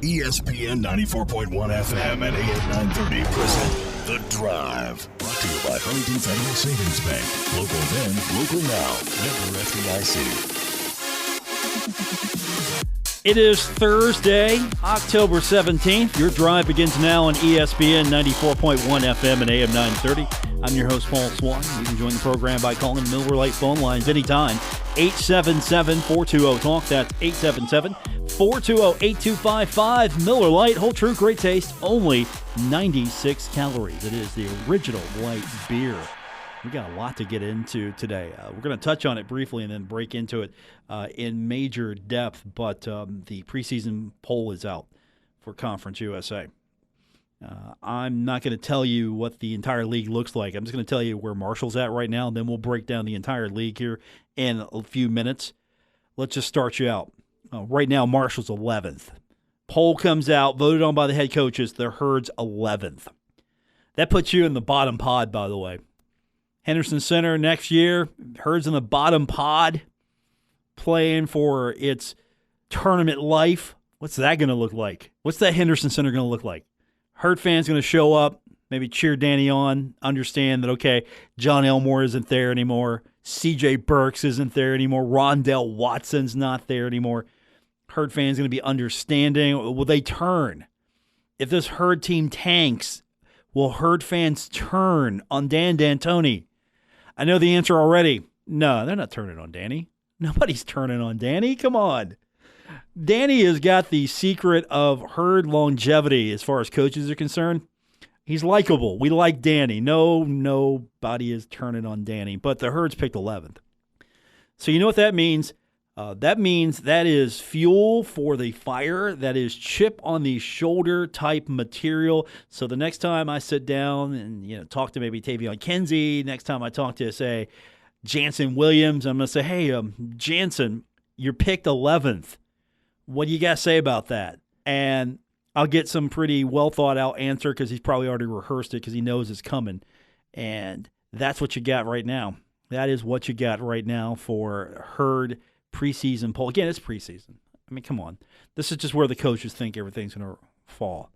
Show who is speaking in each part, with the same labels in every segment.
Speaker 1: ESPN 94.1 FM and AM 930 present The Drive. Brought to you by Huntington Federal Savings Bank. Local then, local now. Member FDIC.
Speaker 2: It is Thursday, October 17th. Your drive begins now on ESPN 94.1 FM and AM 930. I'm your host, Paul Swann. You can join the program by calling the Miller Lite phone lines anytime. 877-420-TALK. That's 877-420-8255. Miller Lite, whole true, great taste, only 96 calories. It is the original light beer. We got a lot to get into today. We're going to touch on it briefly and then break into it in major depth. But the preseason poll is out for Conference USA. I'm not going to tell you what the entire league looks like. I'm just going to tell you where Marshall's at right now, and then we'll break down the entire league here in a few minutes. Let's just start you out. Right now, Marshall's 11th. Poll comes out, voted on by the head coaches. The Herd's 11th. That puts you in the bottom pod, by the way. Henderson Center next year, Herd's in the bottom pod, playing for its tournament life. What's that going to look like? What's that Henderson Center going to look like? Herd fans going to show up, maybe cheer Danny on, understand that, okay, John Elmore isn't there anymore. C.J. Burks isn't there anymore. Rondell Watson's not there anymore. Herd fans going to be understanding. Will they turn? If this Herd team tanks, will Herd fans turn on Dan D'Antoni? I know the answer already. No, they're not turning on Danny. Nobody's turning on Danny. Come on. Danny has got the secret of Herd longevity as far as coaches are concerned. He's likable. We like Danny. Nobody is turning on Danny. But the Herd's picked 11th. So you know what that means? That means that is fuel for the fire. That is chip on the shoulder type material. So the next time I sit down and talk to maybe Tavion Kinsey, next time I talk to, say, Jansen Williams, I'm going to say, hey, Jansen, you're picked 11th. What do you got to say about that? And I'll get some pretty well-thought-out answer because he's probably already rehearsed it because he knows it's coming. And that's what you got right now. That is what you got right now for Herd preseason poll. Again, it's preseason. I mean, come on. This is just where the coaches think everything's going to fall.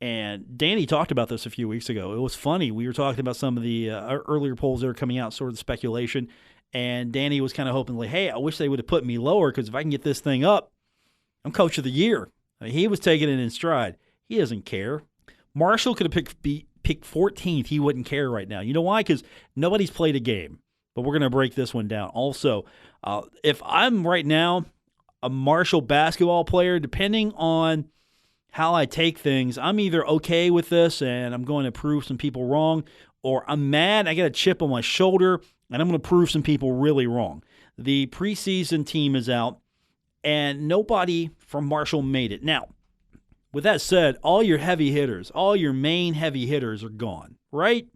Speaker 2: And Danny talked about this a few weeks ago. It was funny. We were talking about some of the earlier polls that are coming out, sort of the speculation. And Danny was kind of hoping, like, hey, I wish they would have put me lower because if I can get this thing up, I'm coach of the year. I mean, he was taking it in stride. He doesn't care. Marshall could have picked 14th. He wouldn't care right now. You know why? Because nobody's played a game. But we're going to break this one down. Also, if I'm right now a Marshall basketball player, depending on how I take things, I'm either okay with this and I'm going to prove some people wrong, or I'm mad, I got a chip on my shoulder, and I'm going to prove some people really wrong. The preseason team is out, and nobody from Marshall made it. Now, with that said, all your heavy hitters, all your main heavy hitters are gone, right?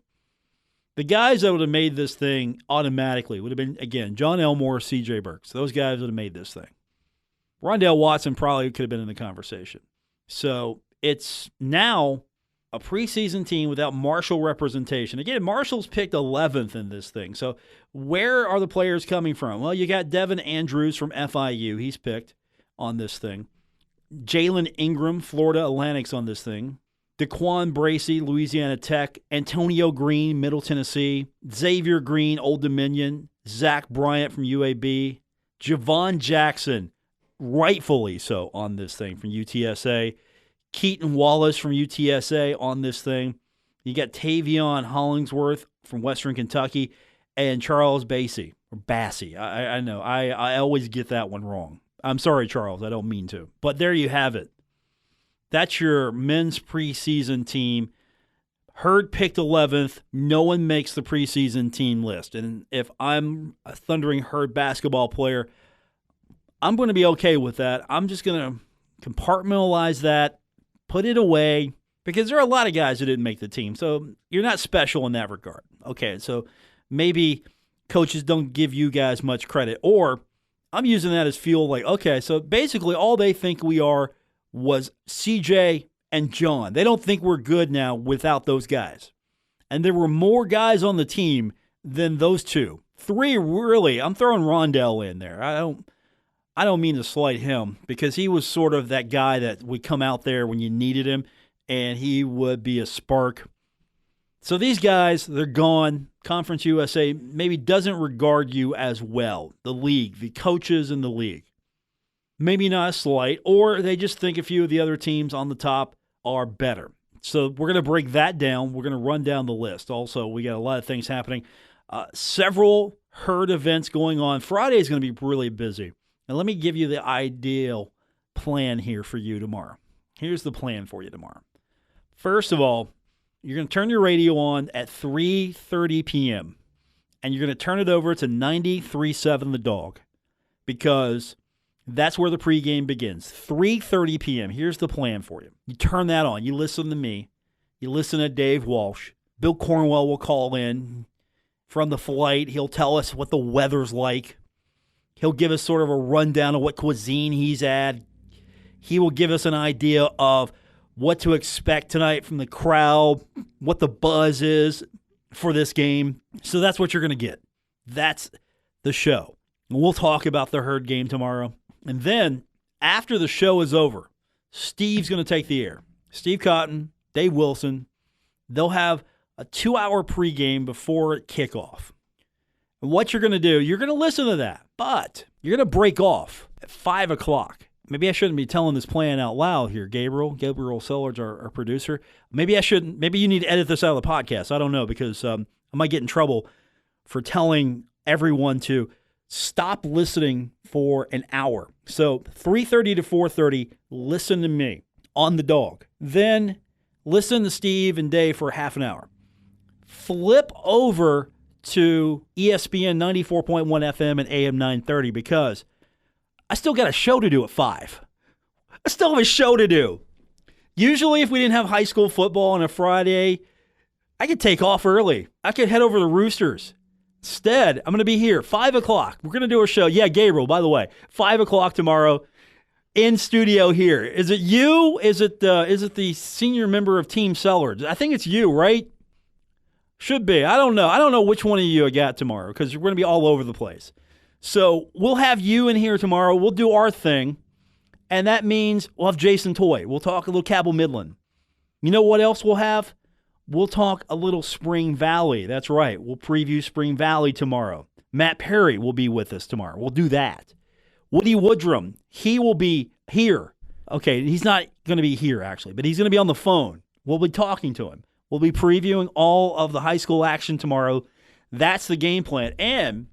Speaker 2: The guys that would have made this thing automatically would have been, again, John Elmore, C.J. Burks. Those guys would have made this thing. Rondell Watson probably could have been in the conversation. So it's now a preseason team without Marshall representation. Again, Marshall's picked 11th in this thing. So where are the players coming from? Well, you got Devin Andrews from FIU. He's picked on this thing. Jalen Ingram, Florida Atlantic's on this thing. DeQuan Bracey, Louisiana Tech. Antonio Green, Middle Tennessee. Xavier Green, Old Dominion. Zach Bryant from UAB. Javon Jackson, rightfully so, on this thing from UTSA. Keaton Wallace from UTSA on this thing. You got Tavion Hollingsworth from Western Kentucky. And Charles Bassey, or Bassey. I know. I always get that one wrong. I'm sorry, Charles. I don't mean to. But there you have it. That's your men's preseason team. Herd picked 11th. No one makes the preseason team list. And if I'm a Thundering Herd basketball player, I'm going to be okay with that. I'm just going to compartmentalize that, put it away, because there are a lot of guys who didn't make the team. So you're not special in that regard. Okay, so maybe coaches don't give you guys much credit. Or I'm using that as fuel, like, okay, so basically all they think we are was CJ and John. They don't think we're good now without those guys. And there were more guys on the team than those two. 3, really. I'm throwing Rondell in there. I I don't mean to slight him because he was sort of that guy that would come out there when you needed him, and he would be a spark. So these guys, they're gone. Conference USA maybe doesn't regard you as well. The league, the coaches in the league. Maybe not a slight, or they just think a few of the other teams on the top are better. So we're going to break that down. We're going to run down the list. Also, we got a lot of things happening. Several herd events going on. Friday is going to be really busy. And let me give you the ideal plan here for you tomorrow. Here's the plan for you tomorrow. First of all, you're going to turn your radio on at 3:30 p.m. and you're going to turn it over to 93.7 The Dog because that's where the pregame begins. 3:30 p.m. Here's the plan for you. You turn that on. You listen to me. You listen to Dave Walsh. Bill Cornwell will call in from the flight. He'll tell us what the weather's like. He'll give us sort of a rundown of what cuisine he's at. He will give us an idea of what to expect tonight from the crowd, what the buzz is for this game. So that's what you're going to get. That's the show. And we'll talk about the Herd game tomorrow. And then after the show is over, Steve's going to take the air. Steve Cotton, Dave Wilson, they'll have a 2-hour pregame before kickoff. And what you're going to do, you're going to listen to that, but you're going to break off at 5 o'clock. Maybe I shouldn't be telling this plan out loud here, Gabriel. Gabriel Sellards, our producer. Maybe I shouldn't. Maybe you need to edit this out of the podcast. I don't know, because I might get in trouble for telling everyone to stop listening for an hour. So 3:30 to 4:30, listen to me on The Dog. Then listen to Steve and Dave for half an hour. Flip over to ESPN 94.1 FM and AM 930 because I still got a show to do at 5. I still have a show to do. Usually if we didn't have high school football on a Friday, I could take off early. I could head over to Roosters. Instead, I'm going to be here, 5 o'clock. We're going to do a show. Yeah, Gabriel, by the way, 5 o'clock tomorrow in studio here. Is it you? Is it the senior member of Team Sellards? I think it's you, right? Should be. I don't know. I don't know which one of you I got tomorrow because we're going to be all over the place. So we'll have you in here tomorrow. We'll do our thing, and that means we'll have Jason Toy. We'll talk a little Cabell Midland. You know what else we'll have? We'll talk a little Spring Valley. That's right. We'll preview Spring Valley tomorrow. Matt Perry will be with us tomorrow. We'll do that. Woody Woodrum, he will be here. Okay, he's not going to be here, actually, but he's going to be on the phone. We'll be talking to him. We'll be previewing all of the high school action tomorrow. That's the game plan. And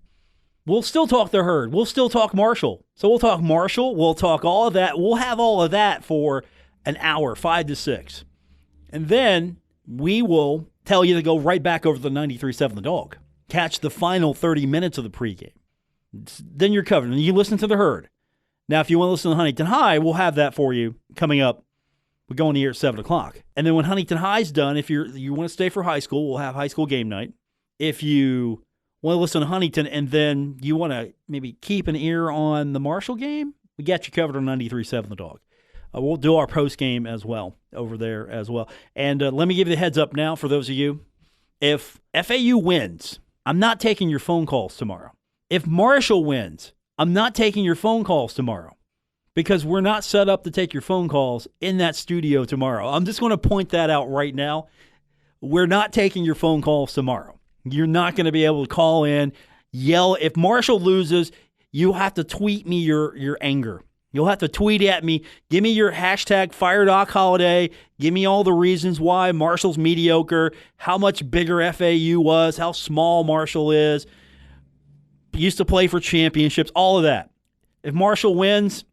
Speaker 2: we'll still talk the Herd. We'll still talk Marshall. So we'll talk Marshall. We'll talk all of that. We'll have all of that for an hour, 5 to 6. And then we will tell you to go right back over to the 93.7 The Dog. Catch the final 30 minutes of the pregame. Then you're covered. And you listen to the Herd. Now, if you want to listen to Huntington High, we'll have that for you coming up. We're going to here at 7 o'clock. And then when Huntington High's done, if you want to stay for high school, we'll have high school game night. If you want to listen to Huntington and then you want to maybe keep an ear on the Marshall game, we got you covered on 93.7 The Dog. We'll do our post game as well over there as well. And let me give you the heads up now for those of you. If FAU wins, I'm not taking your phone calls tomorrow. If Marshall wins, I'm not taking your phone calls tomorrow because we're not set up to take your phone calls in that studio tomorrow. I'm just going to point that out right now. We're not taking your phone calls tomorrow. You're not going to be able to call in, yell. If Marshall loses, you have to tweet me your anger. You'll have to tweet at me. Give me your hashtag FireDocHoliday. Give me all the reasons why Marshall's mediocre, how much bigger FAU was, how small Marshall is, used to play for championships, all of that. If Marshall wins,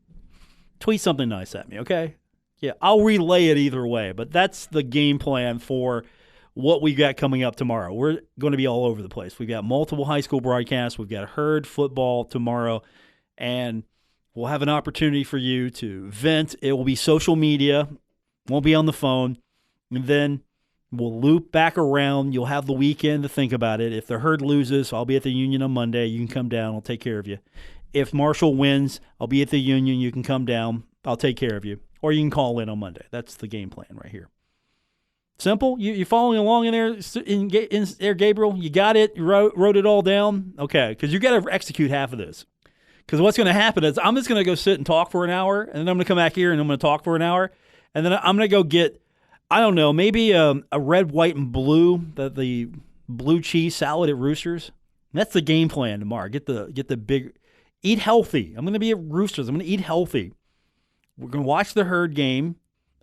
Speaker 2: tweet something nice at me, okay? Yeah, I'll relay it either way, but that's the game plan for what we got coming up tomorrow. We're going to be all over the place. We've got multiple high school broadcasts. We've got Herd football tomorrow, and we'll have an opportunity for you to vent. It will be social media. Won't be on the phone. And then we'll loop back around. You'll have the weekend to think about it. If the Herd loses, I'll be at the Union on Monday. You can come down. I'll take care of you. If Marshall wins, I'll be at the Union. You can come down. I'll take care of you. Or you can call in on Monday. That's the game plan right here. Simple? You following along in there, Gabriel? You got it? You wrote it all down? Okay, because you got to execute half of this. Because what's going to happen is I'm just going to go sit and talk for an hour, and then I'm going to come back here and I'm going to talk for an hour, and then I'm going to go get, I don't know, maybe a red, white, and blue, the blue cheese salad at Roosters. That's the game plan tomorrow. Get the big, eat healthy. I'm going to be at Roosters. I'm going to eat healthy. We're going to watch the Herd game.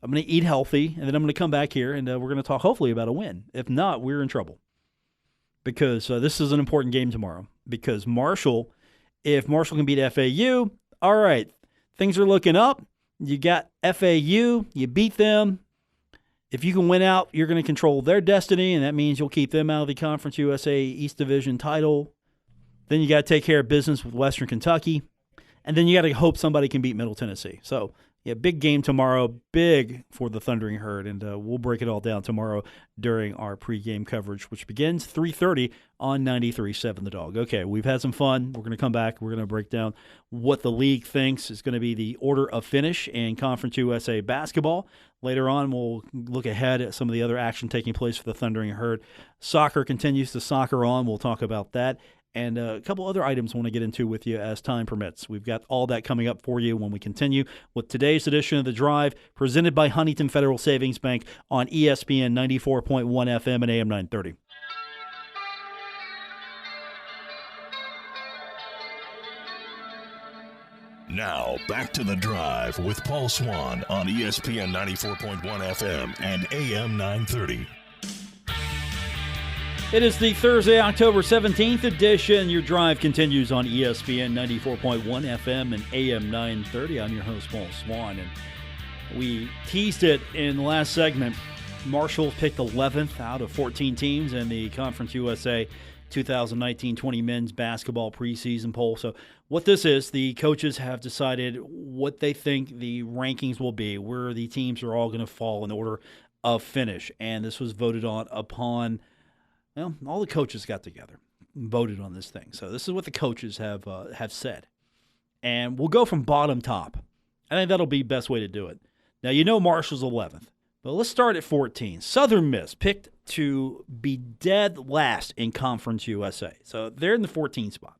Speaker 2: I'm going to eat healthy, and then I'm going to come back here, and we're going to talk hopefully about a win. If not, we're in trouble. Because this is an important game tomorrow. Because if Marshall can beat FAU, all right, things are looking up. You got FAU, you beat them. If you can win out, you're going to control their destiny, and that means you'll keep them out of the Conference USA East Division title. Then you got to take care of business with Western Kentucky, and then you got to hope somebody can beat Middle Tennessee. So, yeah, big game tomorrow, big for the Thundering Herd, and we'll break it all down tomorrow during our pregame coverage, which begins 3:30 on 93.7 The Dog. Okay, we've had some fun. We're going to come back. We're going to break down what the league thinks is going to be the order of finish in Conference USA basketball. Later on, we'll look ahead at some of the other action taking place for the Thundering Herd. Soccer continues to soccer on. We'll talk about that. And a couple other items I want to get into with you as time permits. We've got all that coming up for you when we continue with today's edition of The Drive, presented by Huntington Federal Savings Bank on ESPN 94.1 FM and AM 930.
Speaker 1: Now, back to The Drive with Paul Swann on ESPN 94.1 FM and AM 930.
Speaker 2: It is the Thursday, October 17th edition. Your drive continues on ESPN 94.1 FM and AM 930. I'm your host, Paul Swann, and we teased it in the last segment. Marshall picked 11th out of 14 teams in the Conference USA 2019-20 men's basketball preseason poll. So what this is, the coaches have decided what they think the rankings will be, where the teams are all going to fall in order of finish. And this was voted on upon... Well, all the coaches got together and voted on this thing. So this is what the coaches have said. And we'll go from bottom top. I think that'll be the best way to do it. Now, Marshall's 11th. But let's start at 14. Southern Miss picked to be dead last in Conference USA. So they're in the 14th spot.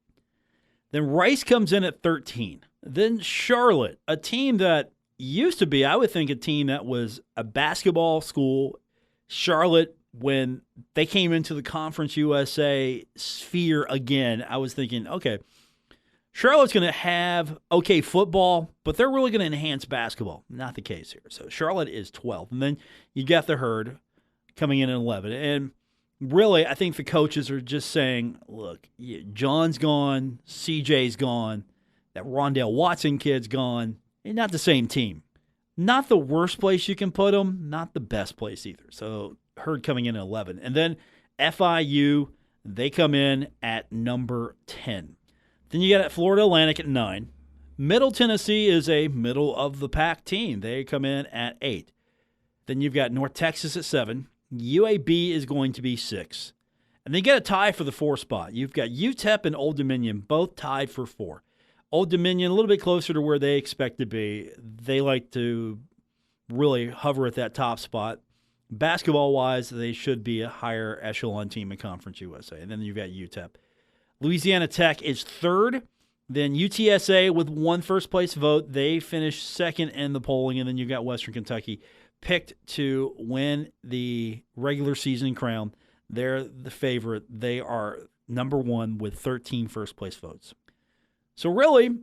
Speaker 2: Then Rice comes in at 13. Then Charlotte, a team that used to be, I would think, a team that was a basketball school. Charlotte, when they came into the Conference USA sphere again, I was thinking, okay, Charlotte's going to have okay football, but they're really going to enhance basketball. Not the case here. So Charlotte is 12th. And then you got the Herd coming in at 11. And really, I think the coaches are just saying, look, John's gone, CJ's gone, that Rondell Watson kid's gone. They're not the same team. Not the worst place you can put them, not the best place either. So Herd coming in at 11. And then FIU, they come in at number 10. Then you got Florida Atlantic at 9. Middle Tennessee is a middle-of-the-pack team. They come in at 8. Then you've got North Texas at 7. UAB is going to be 6. And then you got a tie for the 4 spot. You've got UTEP and Old Dominion both tied for 4. Old Dominion a little bit closer to where they expect to be. They like to really hover at that top spot. Basketball-wise, they should be a higher echelon team in Conference USA. And then you've got UTEP. Louisiana Tech is 3rd. Then UTSA with 1 first-place vote. They finished 2nd in the polling. And then you've got Western Kentucky picked to win the regular season crown. They're the favorite. They are number 1 with 13 first-place votes. So really,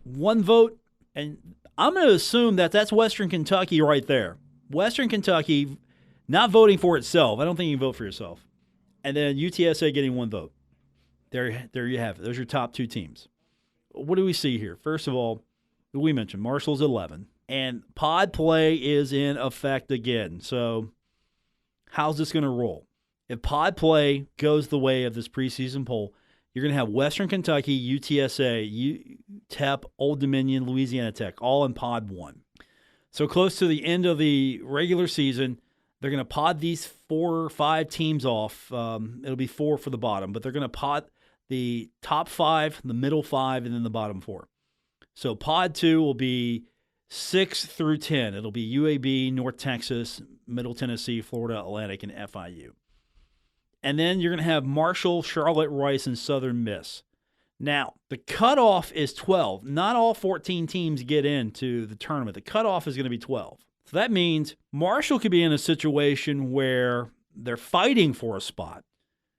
Speaker 2: 1 vote, and I'm going to assume that that's Western Kentucky right there. Western Kentucky not voting for itself. I don't think you can vote for yourself. And then UTSA getting 1 vote. There you have it. Those are your top 2 teams. What do we see here? First of all, we mentioned Marshall's 11. And pod play is in effect again. So how's this going to roll? If pod play goes the way of this preseason poll, you're going to have Western Kentucky, UTSA, UTEP, Old Dominion, Louisiana Tech, all in pod 1. So close to the end of the regular season, they're going to pod these 4 or 5 teams off. It'll be 4 for the bottom, but they're going to pod the top 5, the middle 5, and then the bottom 4. So pod 2 will be 6 through 10. It'll be UAB, North Texas, Middle Tennessee, Florida Atlantic, and FIU. And then you're going to have Marshall, Charlotte, Rice, and Southern Miss. Now, the cutoff is 12. Not all 14 teams get into the tournament. The cutoff is going to be 12. So that means Marshall could be in a situation where they're fighting for a spot.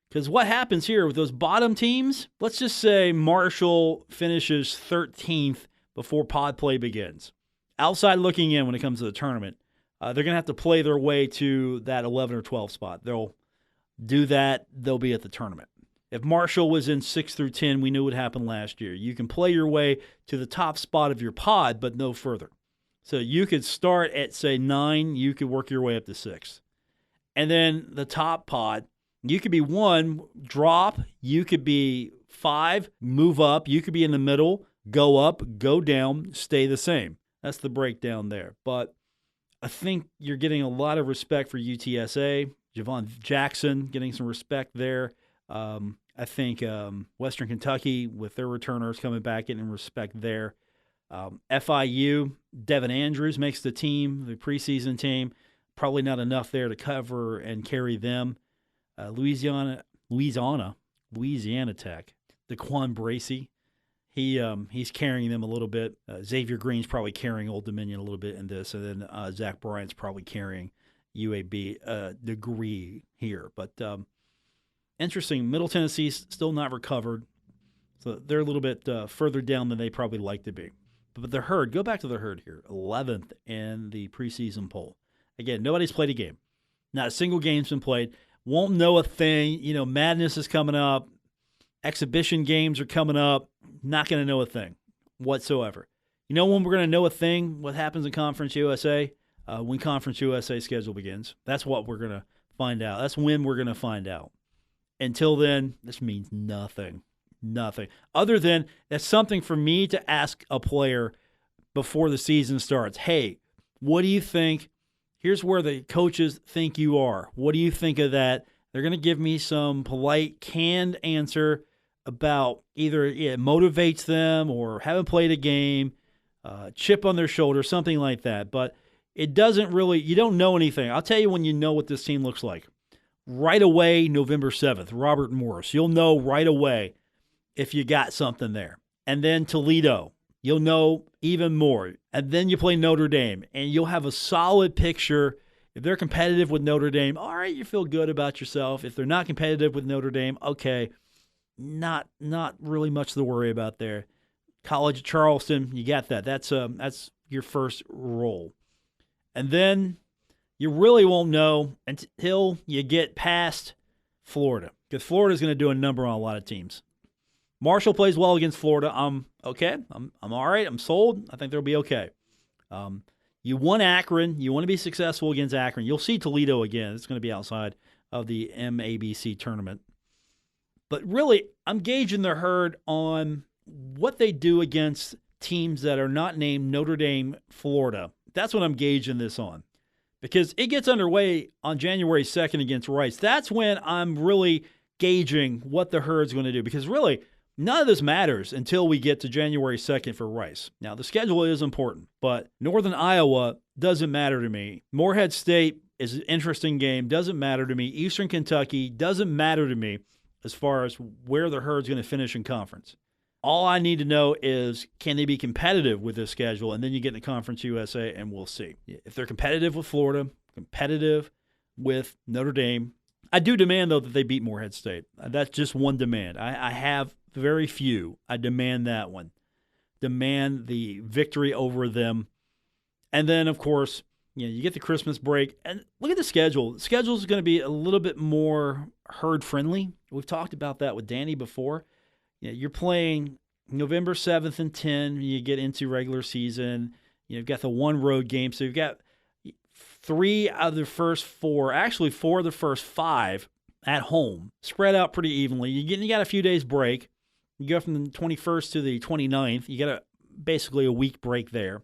Speaker 2: Because what happens here with those bottom teams, let's just say Marshall finishes 13th before pod play begins. Outside looking in when it comes to the tournament, they're going to have to play their way to that 11 or 12 spot. They'll do that, they'll be at the tournament. If Marshall was in 6 through 10, we knew what happened last year. You can play your way to the top spot of your pod, but no further. So you could start at, say, 9. You could work your way up to 6. And then the top pod, you could be 1, drop. You could be 5, move up. You could be in the middle, go up, go down, stay the same. That's the breakdown there. But I think you're getting a lot of respect for UTSA. Javon Jackson getting some respect there. I think Western Kentucky, with their returners coming back, getting respect there. FIU, Devin Andrews makes the team, the preseason team. Probably not enough there to cover and carry them. Louisiana Tech, DeQuan Bracey, he's carrying them a little bit. Xavier Green's probably carrying Old Dominion a little bit in this, and then Zach Bryant's probably carrying UAB degree here. But interesting, Middle Tennessee's still not recovered, so they're a little bit further down than they probably like to be. But the Herd, go back to the Herd here, 11th in the preseason poll. Again, nobody's played a game. Not a single game's been played. Won't know a thing. Madness is coming up. Exhibition games are coming up. Not going to know a thing whatsoever. You know when we're going to know a thing, what happens in Conference USA? When Conference USA schedule begins. That's what we're going to find out. That's when we're going to find out. Until then, this means nothing. Nothing. Other than that's something for me to ask a player before the season starts. Hey, what do you think? Here's where the coaches think you are. What do you think of that? They're going to give me some polite, canned answer about either it motivates them or haven't played a game, chip on their shoulder, something like that. But it doesn't really, you don't know anything. I'll tell you when you know what this team looks like. Right away, November 7th, Robert Morris. You'll know right away if you got something there. And then Toledo. You'll know even more. And then you play Notre Dame, and you'll have a solid picture. If they're competitive with Notre Dame, all right, you feel good about yourself. If they're not competitive with Notre Dame, okay, not really much to worry about there. College of Charleston, you got that. That's your first role. And then you really won't know until you get past Florida, because Florida's going to do a number on a lot of teams. Marshall plays well against Florida. I'm okay. I'm all right. I'm sold. I think they'll be okay. You won Akron. You want to be successful against Akron. You'll see Toledo again. It's going to be outside of the MABC tournament. But really, I'm gauging the Herd on what they do against teams that are not named Notre Dame, Florida. That's what I'm gauging this on. Because it gets underway on January 2nd against Rice. That's when I'm really gauging what the Herd's going to do. Because really, none of this matters until we get to January 2nd for Rice. Now, the schedule is important, but Northern Iowa doesn't matter to me. Morehead State is an interesting game, doesn't matter to me. Eastern Kentucky doesn't matter to me as far as where the Herd's going to finish in conference. All I need to know is, can they be competitive with this schedule? And then you get into Conference USA, and we'll see. If they're competitive with Florida, competitive with Notre Dame, I do demand, though, that they beat Morehead State. That's just one demand. I have very few. I demand that one. Demand the victory over them. And then, of course, you get the Christmas break. And look at the schedule. The schedule is going to be a little bit more Herd-friendly. We've talked about that with Danny before. You're playing November 7th and 10. You get into regular season. You've got the one road game. So you've got 3 out of the first 4, actually 4 of the first 5 at home, spread out pretty evenly. You got a few days break. You go from the 21st to the 29th. You got basically a week break there.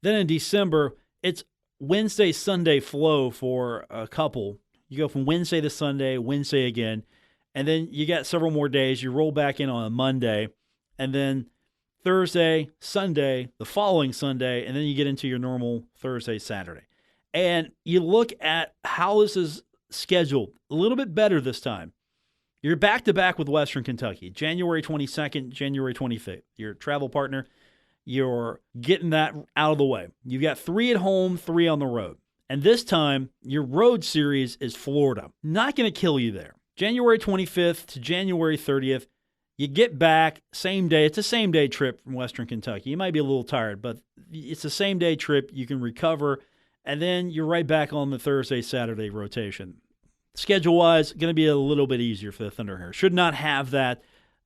Speaker 2: Then in December, it's Wednesday, Sunday flow for a couple. You go from Wednesday to Sunday, Wednesday again. And then you got several more days. You roll back in on a Monday. And then Thursday, Sunday, the following Sunday. And then you get into your normal Thursday, Saturday. And you look at how this is scheduled a little bit better this time. You're back-to-back with Western Kentucky, January 22nd, January 25th. Your travel partner, you're getting that out of the way. You've got 3 at home, 3 on the road. And this time, your road series is Florida. Not going to kill you there. January 25th to January 30th, you get back same day. It's a same-day trip from Western Kentucky. You might be a little tired, but it's a same-day trip. You can recover, and then you're right back on the Thursday, Saturday rotation. Schedule-wise, going to be a little bit easier for the Thunder here. Should not have that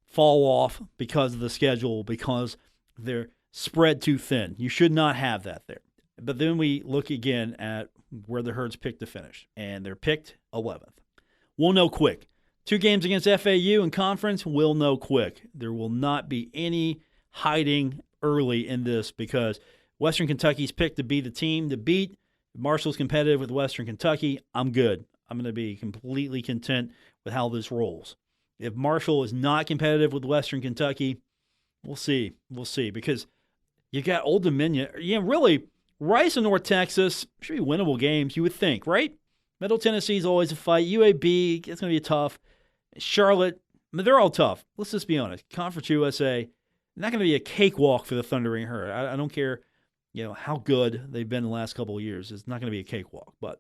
Speaker 2: fall off because of the schedule, because they're spread too thin. You should not have that there. But then we look again at where the Herds picked to finish, and they're picked 11th. We'll know quick. 2 games against FAU in conference, we'll know quick. There will not be any hiding early in this because Western Kentucky's picked to be the team to beat. Marshall's competitive with Western Kentucky. I'm good. I'm going to be completely content with how this rolls. If Marshall is not competitive with Western Kentucky, we'll see. We'll see because you got Old Dominion. Yeah, really, Rice and North Texas should be winnable games, you would think, right? Middle Tennessee is always a fight. UAB, it's going to be tough. Charlotte, I mean, they're all tough. Let's just be honest. Conference USA, not going to be a cakewalk for the Thundering Herd. I don't care, how good they've been the last couple of years. It's not going to be a cakewalk, but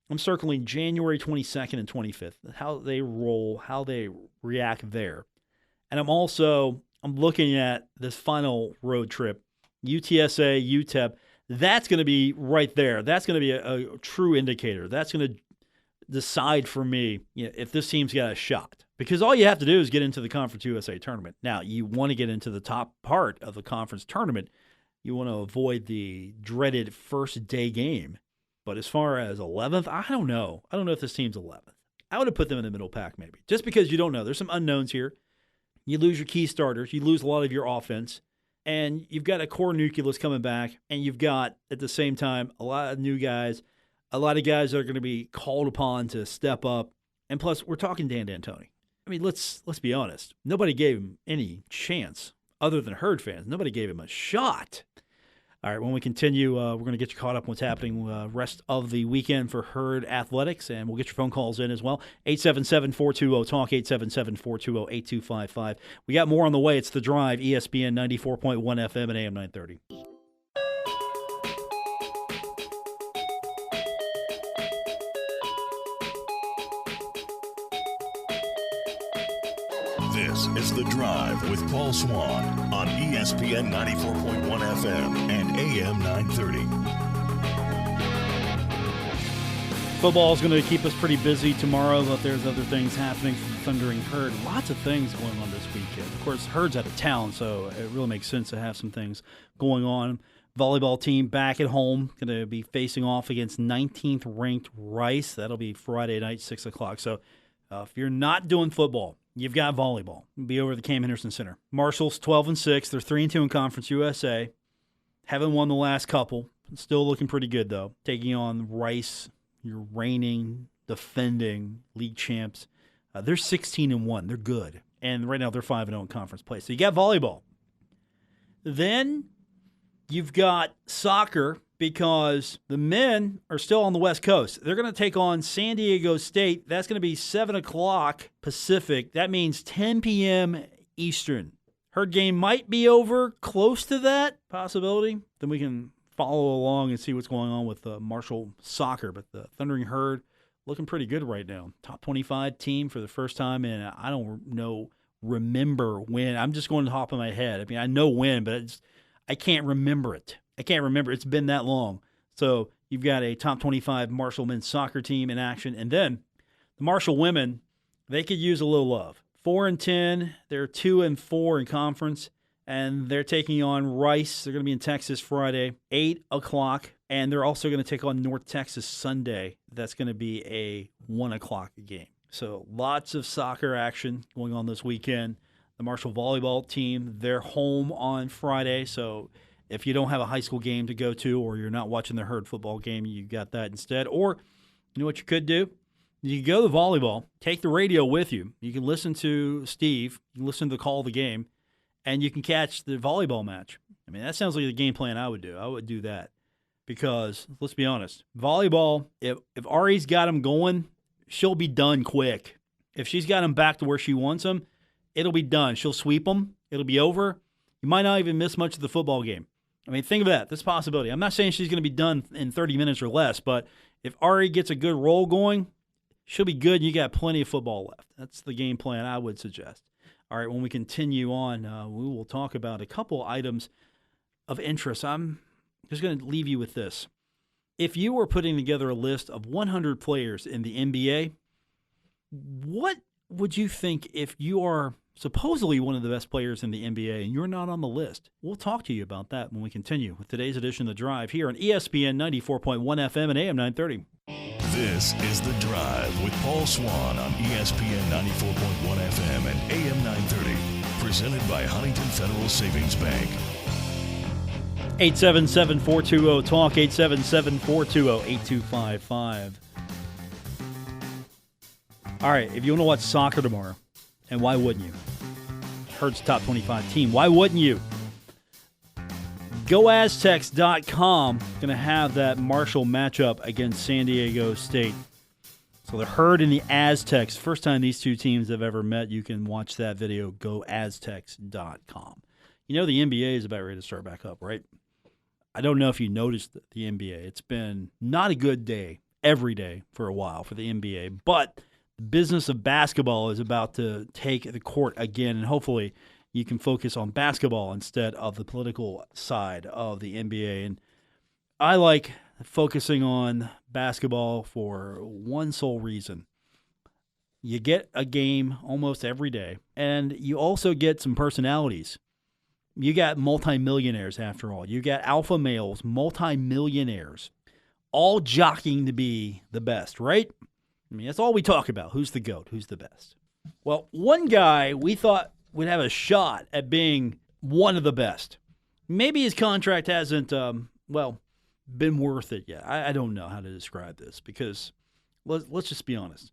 Speaker 2: I'm circling January 22nd and 25th, how they roll, how they react there. And I'm looking at this final road trip, UTSA, UTEP. That's going to be right there. That's going to be a true indicator. That's going to decide for me if this team's got a shot. Because all you have to do is get into the Conference USA tournament. Now, you want to get into the top part of the conference tournament. You want to avoid the dreaded first day game. But as far as 11th, I don't know. I don't know if this team's 11th. I would have put them in the middle pack maybe. Just because you don't know. There's some unknowns here. You lose your key starters. You lose a lot of your offense. And you've got a core nucleus coming back. And you've got, at the same time, a lot of new guys. A lot of guys that are going to be called upon to step up. And plus, we're talking Dan D'Antoni. I mean, let's be honest. Nobody gave him any chance other than Herd fans. Nobody gave him a shot. All right, when we continue, we're going to get you caught up on what's happening rest of the weekend for Herd Athletics, and we'll get your phone calls in as well. 877-420-TALK, 877-420-8255. We got more on the way. It's The Drive, ESPN 94.1 FM and AM 930.
Speaker 1: This is The Drive with Paul Swann on ESPN 94.1 FM and AM 930.
Speaker 2: Football is going to keep us pretty busy tomorrow, but there's other things happening for the Thundering Herd. Lots of things going on this weekend. Of course, Herd's out of town, so it really makes sense to have some things going on. Volleyball team back at home, going to be facing off against 19th ranked Rice. That'll be Friday night, 6 o'clock. So if you're not doing football, you've got volleyball. It'll be over at the Cam Henderson Center. Marshall's 12-6. They're 3-2 in Conference USA. Haven't won the last couple. Still looking pretty good, though. Taking on Rice, your reigning, defending league champs. They're 16-1. They're good. And right now they're 5-0 in conference play. So you got volleyball. Then you've got soccer because the men are still on the West Coast. They're going to take on San Diego State. That's going to be 7 o'clock Pacific. That means 10 p.m. Eastern. Herd game might be over, close to that possibility. Then we can follow along and see what's going on with Marshall soccer. But the Thundering Herd looking pretty good right now. Top 25 team for the first time in, I don't remember when. I'm just going to top of my head. I mean, I know when, but I can't remember it. It's been that long. So you've got a top 25 Marshall men's soccer team in action. And then the Marshall women, they could use a little love. 4-10. They're 2-4 in conference. And they're taking on Rice. They're going to be in Texas Friday, 8 o'clock. And they're also going to take on North Texas Sunday. That's going to be a 1 o'clock game. So lots of soccer action going on this weekend. The Marshall volleyball team, they're home on Friday. So if you don't have a high school game to go to or you're not watching the Herd football game, you got that instead. Or you know what you could do? You can go to volleyball, take the radio with you. You can listen to Steve. You can listen to the call of the game, and you can catch the volleyball match. I mean, that sounds like the game plan I would do. I would do that because, let's be honest, volleyball, if Ari's got them going, she'll be done quick. If she's got him back to where she wants him, it'll be done. She'll sweep him. It'll be over. You might not even miss much of the football game. I mean, think of that. This possibility. I'm not saying she's going to be done in 30 minutes or less, but if Ari gets a good roll going, she'll be good, and you got plenty of football left. That's the game plan I would suggest. All right, when we continue on, we will talk about a couple items of interest. I'm just going to leave you with this. If you were putting together a list of 100 players in the NBA, what would you think if you are supposedly one of the best players in the NBA and you're not on the list? We'll talk to you about that when we continue with today's edition of The Drive here on ESPN 94.1 FM and AM 930.
Speaker 1: This is The Drive with Paul Swann on ESPN 94.1 FM and AM 930. Presented by Huntington Federal Savings Bank.
Speaker 2: 877-420-TALK, 877-420-8255. All right, if you want to watch soccer tomorrow, and why wouldn't you? Herd's top 25 team. Why wouldn't you? GoAztecs.com going to have that Marshall matchup against San Diego State. So the Herd and the Aztecs, first time these two teams have ever met. You can watch that video, GoAztecs.com. You know the NBA is about ready to start back up, right? I don't know if you noticed the NBA. It's been not a good day every day for a while for the NBA, but the business of basketball is about to take the court again, and hopefully you can focus on basketball instead of the political side of the NBA. And I like focusing on basketball for one sole reason. You get a game almost every day, and you also get some personalities. You got multimillionaires, after all. You got alpha males, multimillionaires, all jockeying to be the best, right? I mean, that's all we talk about. Who's the GOAT? Who's the best? Well, one guy we thought would have a shot at being one of the best. Maybe his contract hasn't, been worth it yet. I don't know how to describe this because let's just be honest.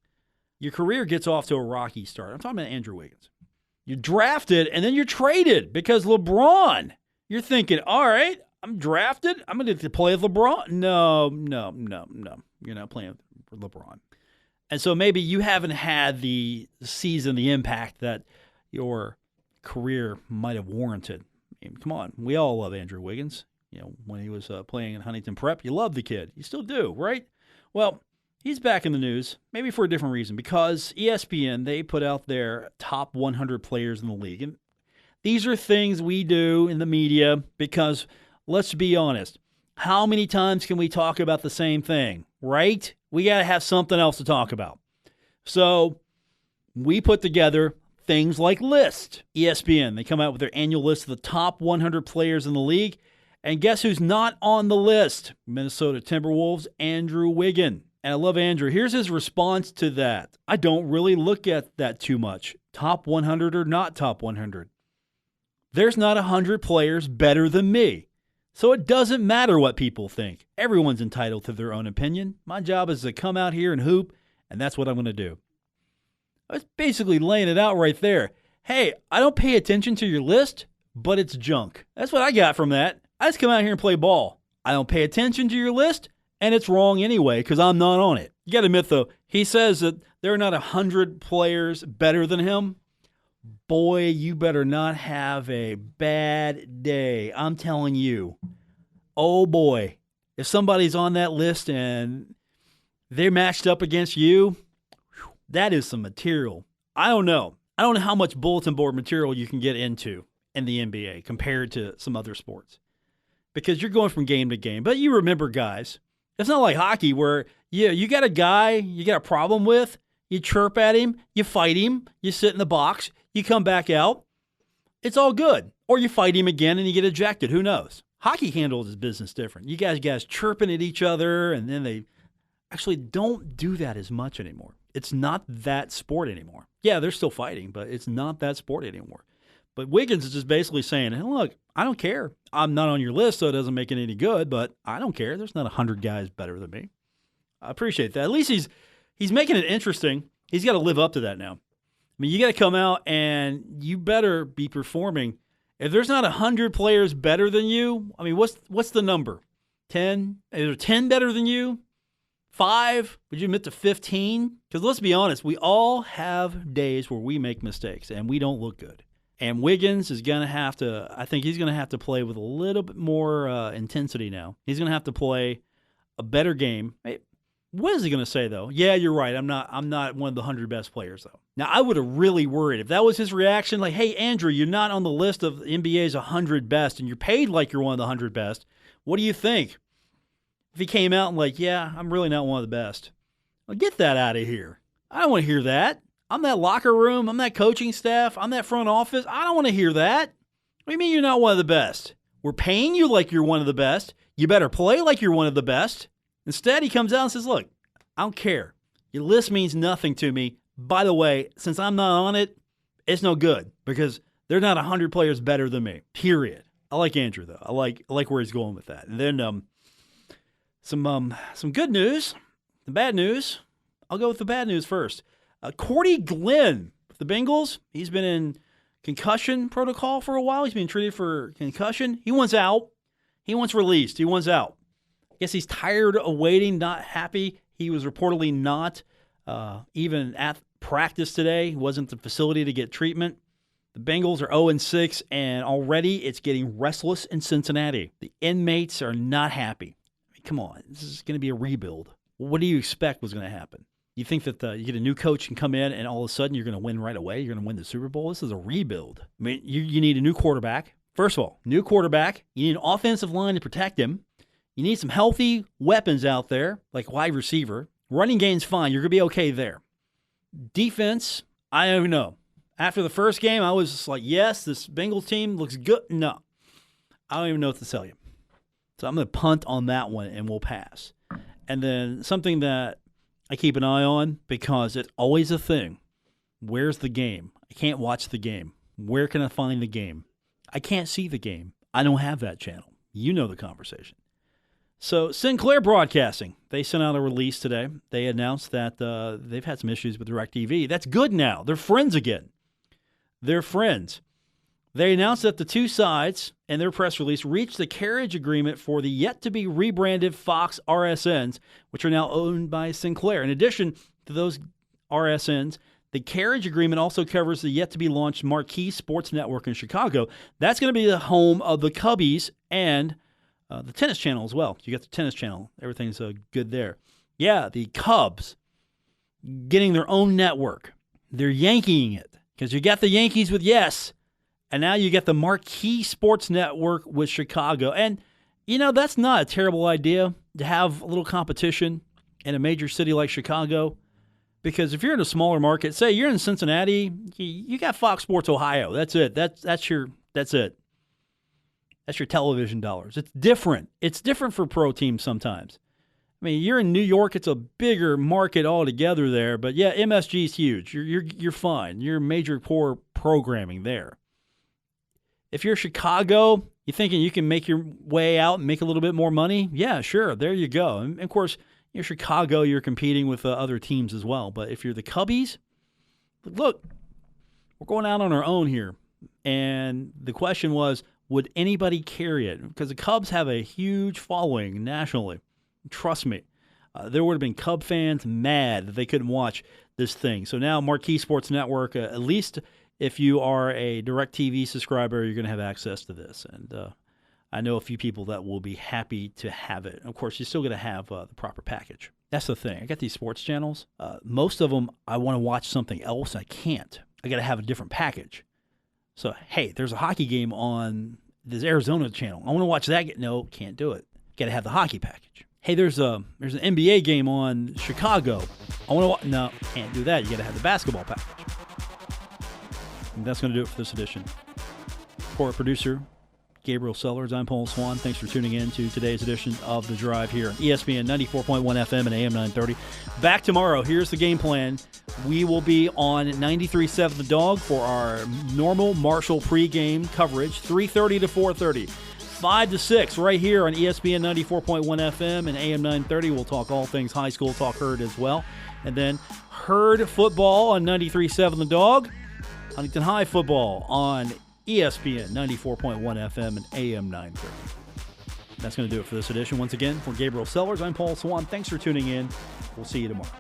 Speaker 2: Your career gets off to a rocky start. I'm talking about Andrew Wiggins. You're drafted, and then you're traded because LeBron. You're thinking, all right, I'm drafted. I'm going to get to play with LeBron. No. You're not playing with LeBron. And so maybe you haven't had the season, the impact that your career might have warranted. I mean, come on. We all love Andrew Wiggins. You know, when he was playing in Huntington Prep, you love the kid. You still do, right? Well, he's back in the news, maybe for a different reason, because ESPN, they put out their top 100 players in the league. And these are things we do in the media because, let's be honest, how many times can we talk about the same thing, right? We got to have something else to talk about. So we put together things like lists. ESPN, they come out with their annual list of the top 100 players in the league. And guess who's not on the list? Minnesota Timberwolves, Andrew Wiggins. And I love Andrew. Here's his response to that. I don't really look at that too much. Top 100 or not top 100. There's not 100 players better than me. So it doesn't matter what people think. Everyone's entitled to their own opinion. My job is to come out here and hoop, and that's what I'm going to do. I was basically laying it out right there. Hey, I don't pay attention to your list, but it's junk. That's what I got from that. I just come out here and play ball. I don't pay attention to your list, and it's wrong anyway because I'm not on it. You got to admit, though, he says that there are not 100 players better than him. Boy, you better not have a bad day. I'm telling you. Oh, boy. If somebody's on that list and they're matched up against you, that is some material. I don't know. I don't know how much bulletin board material you can get into in the NBA compared to some other sports because you're going from game to game. But you remember, guys, it's not like hockey where you got a guy you got a problem with, you chirp at him, you fight him, you sit in the box, you come back out. It's all good. Or you fight him again and you get ejected. Who knows? Hockey handles his business different. You guys chirping at each other, and then they actually don't do that as much anymore. It's not that sport anymore. Yeah, they're still fighting, but it's not that sport anymore. But Wiggins is just basically saying, hey, look, I don't care. I'm not on your list, so it doesn't make it any good, but I don't care. There's not 100 guys better than me. I appreciate that. At least he's making it interesting. He's got to live up to that now. I mean, you got to come out and you better be performing. If there's not 100 players better than you, I mean, what's the number? 10? Is there 10 better than you? 5? Would you admit to 15? Because let's be honest, we all have days where we make mistakes and we don't look good. And Wiggins is going to have to, I think he's going to have to play with a little bit more intensity now. He's going to have to play a better game. Hey, what is he going to say, though? Yeah, you're right. I'm not one of the 100 best players, though. Now, I would have really worried if that was his reaction, like, hey, Andrew, you're not on the list of NBA's 100 best, and you're paid like you're one of the 100 best. What do you think? If he came out and like, yeah, I'm really not one of the best. Well, get that out of here. I don't want to hear that. I'm that locker room. I'm that coaching staff. I'm that front office. I don't want to hear that. What do you mean you're not one of the best? We're paying you like you're one of the best. You better play like you're one of the best. Instead, he comes out and says, look, I don't care. Your list means nothing to me. By the way, since I'm not on it, it's no good because they're not 100 players better than me, period. I like Andrew, though. I like where he's going with that. And then some good news, the bad news. I'll go with the bad news first. Cordy Glenn, the Bengals, he's been in concussion protocol for a while. He's been treated for concussion. He wants out. He wants released. He wants out. I guess he's tired of waiting, not happy. He was reportedly not even at practice today. He wasn't at the facility to get treatment. The Bengals are 0-6, and already it's getting restless in Cincinnati. The inmates are not happy. I mean, come on. This is going to be a rebuild. What do you expect was going to happen? You think that you get a new coach and come in and all of a sudden you're going to win right away? You're going to win the Super Bowl? This is a rebuild. I mean, you need a new quarterback. First of all, new quarterback. You need an offensive line to protect him. You need some healthy weapons out there, like wide receiver. Running game's fine. You're going to be okay there. Defense, I don't even know. After the first game, I was just like, yes, this Bengals team looks good. No, I don't even know what to tell you. So I'm going to punt on that one and we'll pass. And then something that I keep an eye on because it's always a thing. Where's the game? I can't watch the game. Where can I find the game? I can't see the game. I don't have that channel. You know the conversation. So Sinclair Broadcasting, they sent out a release today. They announced that they've had some issues with DirecTV. That's good now. They're friends again. They're friends. They announced that the two sides, in their press release, reached the carriage agreement for the yet-to-be rebranded Fox RSNs, which are now owned by Sinclair. In addition to those RSNs, the carriage agreement also covers the yet-to-be-launched Marquee Sports Network in Chicago. That's going to be the home of the Cubbies and the Tennis Channel as well. You got the Tennis Channel. Everything's good there. Yeah, the Cubs getting their own network. They're yanking it because you got the Yankees with Yes. And now you get the Marquee Sports Network with Chicago. And, you know, that's not a terrible idea to have a little competition in a major city like Chicago. Because if you're in a smaller market, say you're in Cincinnati, you got Fox Sports Ohio. That's it. That's it. That's your television dollars. It's different. It's different for pro teams sometimes. I mean, you're in New York, it's a bigger market altogether there. But, yeah, MSG is huge. You're fine. You're major core programming there. If you're Chicago, you thinking you can make your way out and make a little bit more money? Yeah, sure. There you go. And of course, you're Chicago, you're competing with other teams as well. But if you're the Cubbies, look, we're going out on our own here. And the question was, would anybody carry it? Because the Cubs have a huge following nationally. Trust me. There would have been Cub fans mad that they couldn't watch this thing. So now Marquee Sports Network, at least if you are a DirecTV subscriber, you're going to have access to this. And I know a few people that will be happy to have it. Of course, you're still going to have the proper package. That's the thing. I got these sports channels. Most of them, I want to watch something else. I can't. I got to have a different package. So, hey, there's a hockey game on this Arizona channel. I want to watch that. No, can't do it. Got to have the hockey package. Hey, there's an NBA game on Chicago. I want to watch. No, can't do that. You got to have the basketball package. And that's going to do it for this edition. For producer Gabriel Sellers, I'm Paul Swann. Thanks for tuning in to today's edition of The Drive here on ESPN 94.1 FM and AM 930. Back tomorrow. Here's the game plan. We will be on 93.7 The Dog for our normal Marshall pregame coverage, 3:30 to 4:30. 5 to 6 right here on ESPN 94.1 FM and AM 930. We'll talk all things high school, talk Herd as well. And then Herd football on 93.7 The Dog. Huntington High football on ESPN 94.1 FM and AM 930. That's going to do it for this edition. Once again, for Gabriel Sellers, I'm Paul Swann. Thanks for tuning in. We'll see you tomorrow.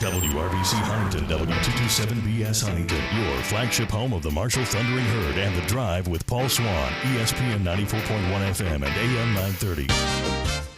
Speaker 1: WRBC Huntington, W227BS Huntington, your flagship home of the Marshall Thundering Herd and The Drive with Paul Swann, ESPN 94.1 FM and AM 930.